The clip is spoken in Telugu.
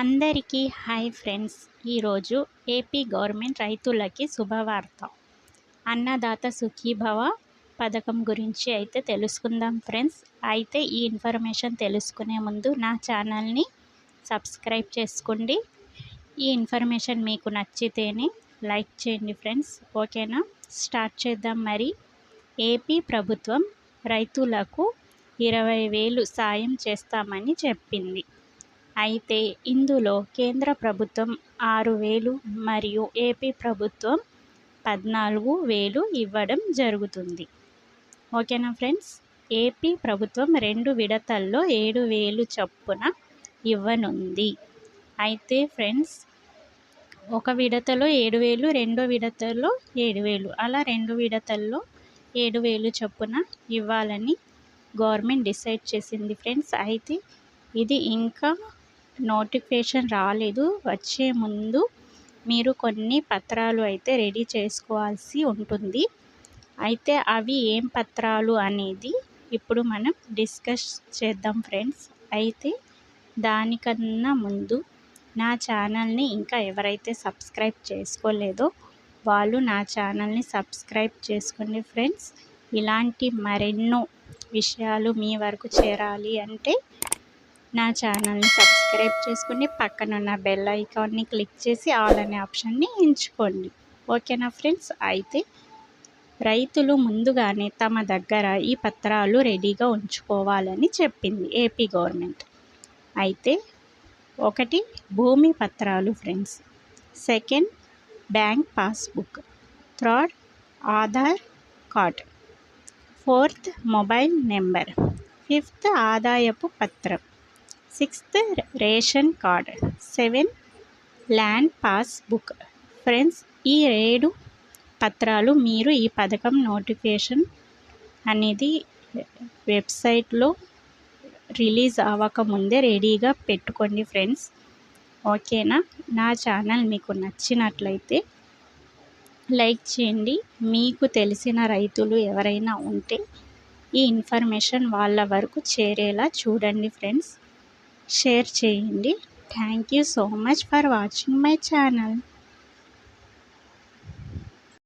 అందరికీ హాయ్ ఫ్రెండ్స్. ఈరోజు ఏపీ గవర్నమెంట్ రైతులకి శుభవార్త. అన్నదాత సుఖీభవ పథకం గురించి అయితే తెలుసుకుందాం ఫ్రెండ్స్. అయితే ఈ ఇన్ఫర్మేషన్ తెలుసుకునే ముందు నా ఛానల్ని సబ్స్క్రైబ్ చేసుకోండి. ఈ ఇన్ఫర్మేషన్ మీకు నచ్చితేనే లైక్ చేయండి ఫ్రెండ్స్. ఓకేనా, స్టార్ట్ చేద్దాం. మరి ఏపీ ప్రభుత్వం రైతులకు 20,000 సాయం చేస్తామని చెప్పింది. అయితే ఇందులో కేంద్ర ప్రభుత్వం 6,000 మరియు ఏపీ ప్రభుత్వం 14,000 ఇవ్వడం జరుగుతుంది. ఓకేనా ఫ్రెండ్స్. ఏపీ ప్రభుత్వం 2 విడతల్లో 7,000 చొప్పున ఇవ్వనుంది. అయితే ఫ్రెండ్స్, ఒక విడతలో 7,000, రెండో విడతలో 7,000, అలా 2 విడతల్లో 7,000 చొప్పున ఇవ్వాలని గవర్నమెంట్ డిసైడ్ చేసింది ఫ్రెండ్స్. అయితే ఇది ఇంకా నోటిఫికేషన్ రాలేదు. వచ్చే ముందు మీరు కొన్ని పత్రాలు అయితే రెడీ చేసుకోవాల్సి ఉంటుంది. అయితే అవి ఏం పత్రాలు అనేది ఇప్పుడు మనం డిస్కస్ చేద్దాం ఫ్రెండ్స్. అయితే దానికన్నా ముందు నా ఛానల్ని ఇంకా ఎవరైతే సబ్స్క్రైబ్ చేసుకోలేదో వాళ్ళు నా ఛానల్ని సబ్స్క్రైబ్ చేసుకోండి ఫ్రెండ్స్. ఇలాంటి మరెన్నో విషయాలు మీ వరకు చేరాలి అంటే నా ఛానల్ని సబ్స్క్రైబ్ చేసుకుని పక్కనున్న బెల్ ఐకాన్ని క్లిక్ చేసి ఆల్ అనే ఆప్షన్ని ఎంచుకోండి. ఓకేనా ఫ్రెండ్స్. అయితే రైతులు ముందుగానే తమ దగ్గర ఈ పత్రాలు రెడీగా ఉంచుకోవాలని చెప్పింది ఏపీ గవర్నమెంట్. అయితే 1 భూమి పత్రాలు friends, 2 bank passbook, 3 Aadhaar card, 4 mobile number, 5 ఆదాయపు పత్రం, 6 ration card, 7 land passbook. Friends, ఈ 7 పత్రాలు మీరు ఈ పథకం నోటిఫికేషన్ అనేది వెబ్సైట్లో రిలీజ్ అవ్వకముందే రెడీగా పెట్టుకోండి ఫ్రెండ్స్. ఓకేనా. నా ఛానల్ మీకు నచ్చినట్లయితే లైక్ చేయండి. మీకు తెలిసిన రైతులు ఎవరైనా ఉంటే ఈ ఇన్ఫర్మేషన్ వాళ్ళ వరకు చేరేలా చూడండి ఫ్రెండ్స్. షేర్ చేయండి. Thank you so much for watching my channel.